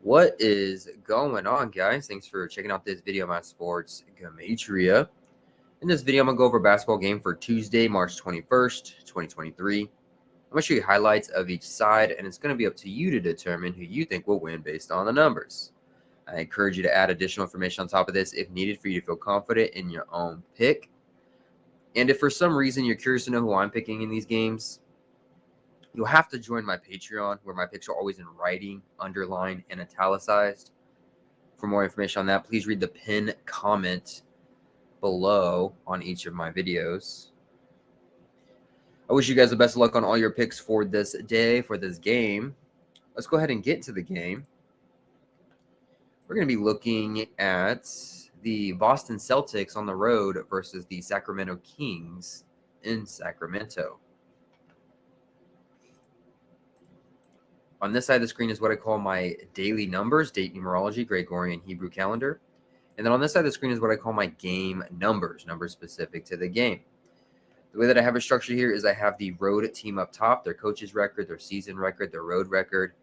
What is going on, guys? Thanks for checking out this video on my sports Gematria. In this video, I'm going to go over a basketball game for Tuesday, March 21st, 2023. I'm going to show you highlights of each side, and it's going to be up to you to determine who you think will win based on the numbers. I encourage you to add additional information on top of this if needed for you to feel confident in your own pick. And if for some reason you're curious to know who I'm picking in these games, you'll have to join my Patreon, where my picks are always in writing, underlined, and italicized. For more information on that, please read the pinned comment below on each of my videos. I wish you guys the best of luck on all your picks for this day, for this game. Let's go ahead and get into the game. We're going to be looking at the Boston Celtics on the road versus the Sacramento Kings in Sacramento. On this side of the screen is what I call my daily numbers, date numerology, Gregorian Hebrew calendar. And then on this side of the screen is what I call my game numbers, numbers specific to the game. The way that I have it structured here is I have the road team up top, their coach's record, their season record, their road record,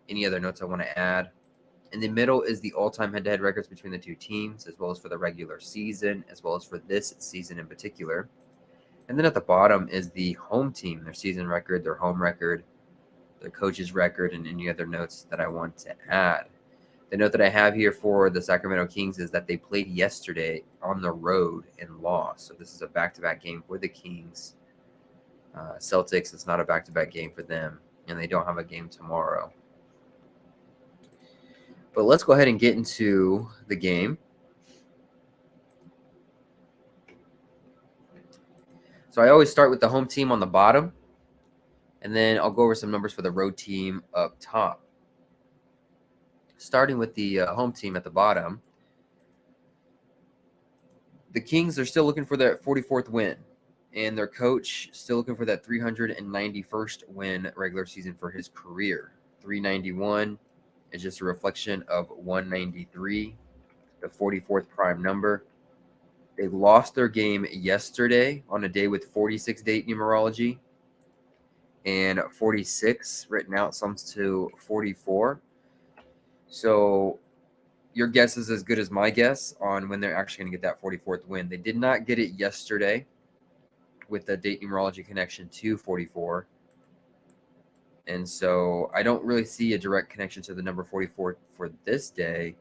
any other notes I want to add. In the middle is the all-time head-to-head records between the two teams, as well as for the regular season, as well as for this season in particular. And then at the bottom is the home team, their season record, their home record, their coach's record, and any other notes that I want to add. The note that I have here for the Sacramento Kings is that they played yesterday on the road and lost. So this is a back-to-back game for the Kings. Celtics, it's not a back-to-back game for them, and they don't have a game tomorrow. But let's go ahead and get into the game. So I always start with the home team on the bottom, and then I'll go over some numbers for the road team up top. Starting with the home team at the bottom, the Kings are still looking for that 44th win, and their coach still looking for that 391st win regular season for his career. 391 is just a reflection of 193, the 44th prime number. They lost their game yesterday on a day with 46 date numerology, and 46 written out sums to 44. So your guess is as good as my guess on when they're actually going to get that 44th win. They did not get it yesterday with the date numerology connection to 44. And so I don't really see a direct connection to the number 44 for this day.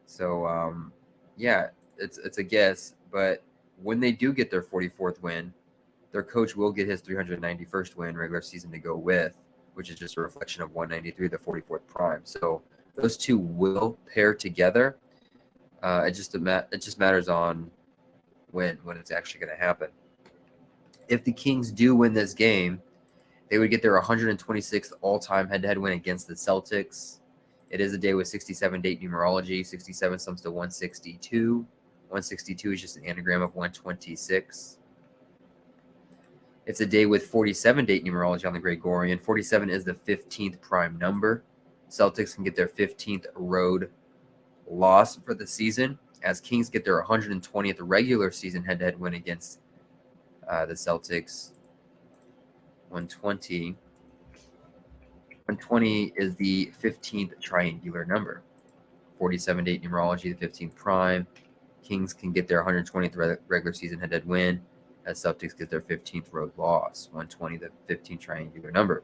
So, yeah, it's a guess. But when they do get their 44th win, their coach will get his 391st win regular season to go with, which is just a reflection of 193, the 44th prime. So those two will pair together. It just matters on when it's actually going to happen. If the Kings do win this game, they would get their 126th all-time head-to-head win against the Celtics. It is a day with 67 date numerology. 67 sums to 162. 162 is just an anagram of 126. It's a day with 47 date numerology on the Gregorian. 47 is the 15th prime number. Celtics can get their 15th road loss for the season, as Kings get their 120th regular season head-to-head win against the Celtics. 120. 120 is the 15th triangular number. 47 date numerology, the 15th prime. Kings can get their 120th regular season head-to-head win, as Celtics get their 15th road loss. 120, the 15th triangular number.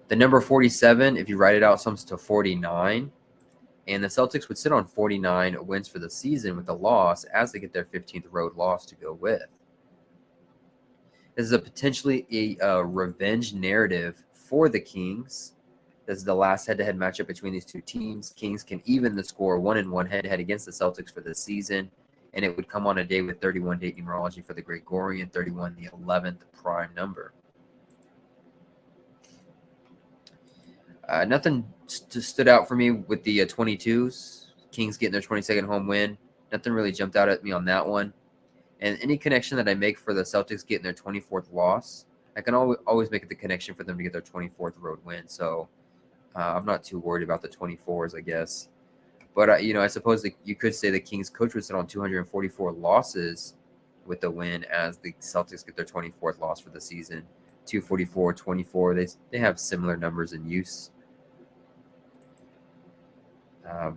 The number 47, if you write it out, sums to 49. And the Celtics would sit on 49 wins for the season with a loss, as they get their 15th road loss to go with. This is a potentially a revenge narrative for the Kings. This is the last head-to-head matchup between these two teams. Kings can even the score 1-1 head-to-head against the Celtics for the season, and it would come on a day with 31 date numerology for the Gregorian, 31 the 11th prime number. Nothing stood out for me with the 22s. Kings getting their 22nd home win. Nothing really jumped out at me on that one. And any connection that I make for the Celtics getting their 24th loss, I can always make the connection for them to get their 24th road win. So I'm not too worried about the 24s, I guess. But, I suppose you could say the Kings coach would sit on 244 losses with the win, as the Celtics get their 24th loss for the season. 244, 24. They have similar numbers in use.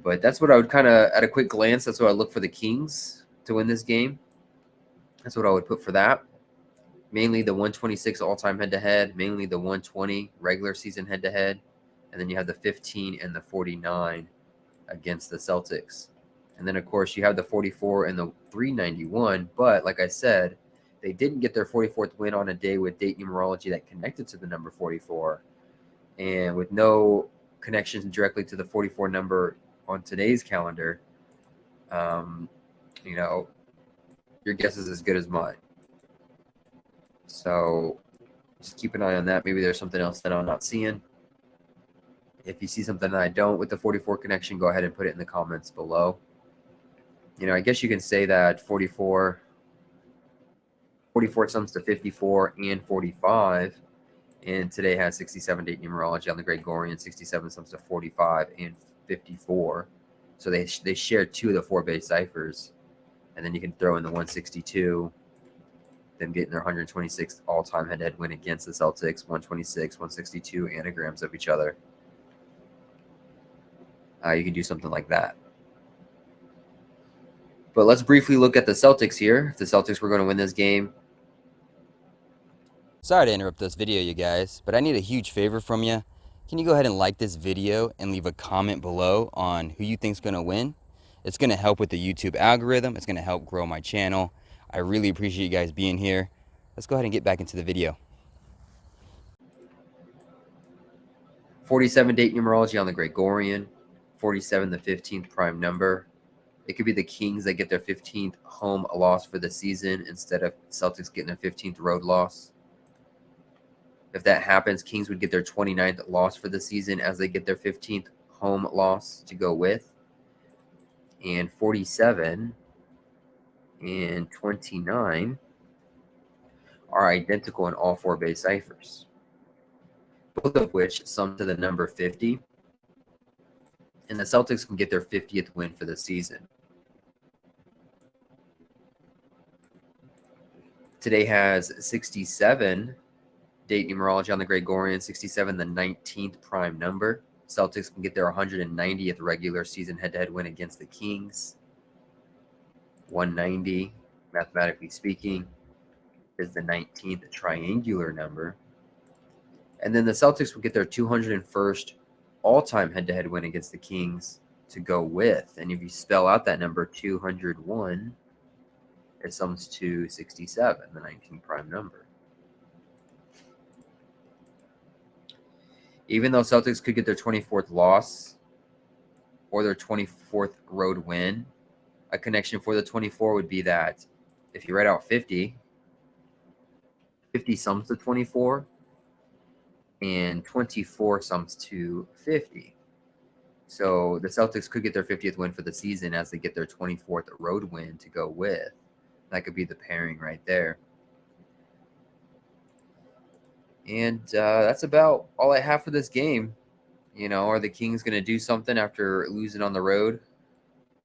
But that's what I would kind of, at a quick glance, that's what I look for the Kings to win this game. That's what I would put for that. Mainly the 126 all-time head-to-head, mainly the 120 regular season head-to-head, and then you have the 15 and the 49 against the Celtics. And then, of course, you have the 44 and the 391. But like I said, they didn't get their 44th win on a day with date numerology that connected to the number 44. And with no connections directly to the 44 number on today's calendar, you know, your guess is as good as mine. So just keep an eye on that. Maybe there's something else that I'm not seeing. If you see something that I don't with the 44 connection, go ahead and put it in the comments below. You know, I guess you can say that 44 sums to 54 and 45. And today has 67 date numerology on the Gregorian. 67 sums to 45 and 54. So they share 2 of the 4 base ciphers. And then you can throw in the 162, them getting their 126th all-time head-to-head win against the Celtics, 126, 162 anagrams of each other. You can do something like that. But let's briefly look at the Celtics here. If the Celtics were going to win this game. Sorry to interrupt this video, you guys, but I need a huge favor from you. Can you go ahead and like this video and leave a comment below on who you think's going to win? It's going to help with the YouTube algorithm. It's going to help grow my channel. I really appreciate you guys being here. Let's go ahead and get back into the video. 47 date numerology on the Gregorian. 47, the 15th prime number. It could be the Kings that get their 15th home loss for the season instead of Celtics getting a 15th road loss. If that happens, Kings would get their 29th loss for the season as they get their 15th home loss to go with. And 47 and 29 are identical in all 4 base ciphers, both of which sum to the number 50. And the Celtics can get their 50th win for the season. Today has 67 date numerology on the Gregorian, 67, the 19th prime number. Celtics can get their 190th regular season head-to-head win against the Kings. 190, mathematically speaking, is the 19th triangular number. And then the Celtics will get their 201st all-time head-to-head win against the Kings to go with. And if you spell out that number, 201, it sums to 67, the 19th prime number. Even though Celtics could get their 24th loss or their 24th road win, a connection for the 24 would be that if you write out 50, 50 sums to 24, and 24 sums to 50. So the Celtics could get their 50th win for the season as they get their 24th road win to go with. That could be the pairing right there. And that's about all I have for this game. You know, are the Kings going to do something after losing on the road?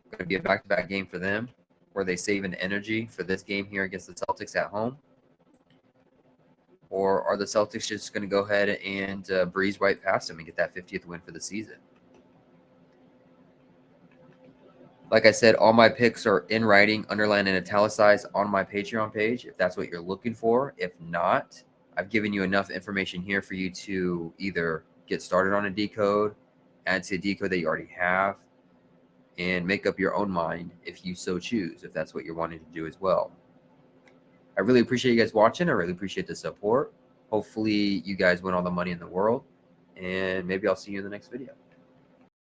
Going to be a back-to-back game for them? Or are they saving energy for this game here against the Celtics at home? Or are the Celtics just going to go ahead and breeze right past them and get that 50th win for the season? Like I said, all my picks are in writing, underlined and italicized on my Patreon page if that's what you're looking for. If not, I've given you enough information here for you to either get started on a decode, add to a decode that you already have, and make up your own mind if you so choose, if that's what you're wanting to do as well. I really appreciate you guys watching. I really appreciate the support. Hopefully you guys win all the money in the world, and maybe I'll see you in the next video.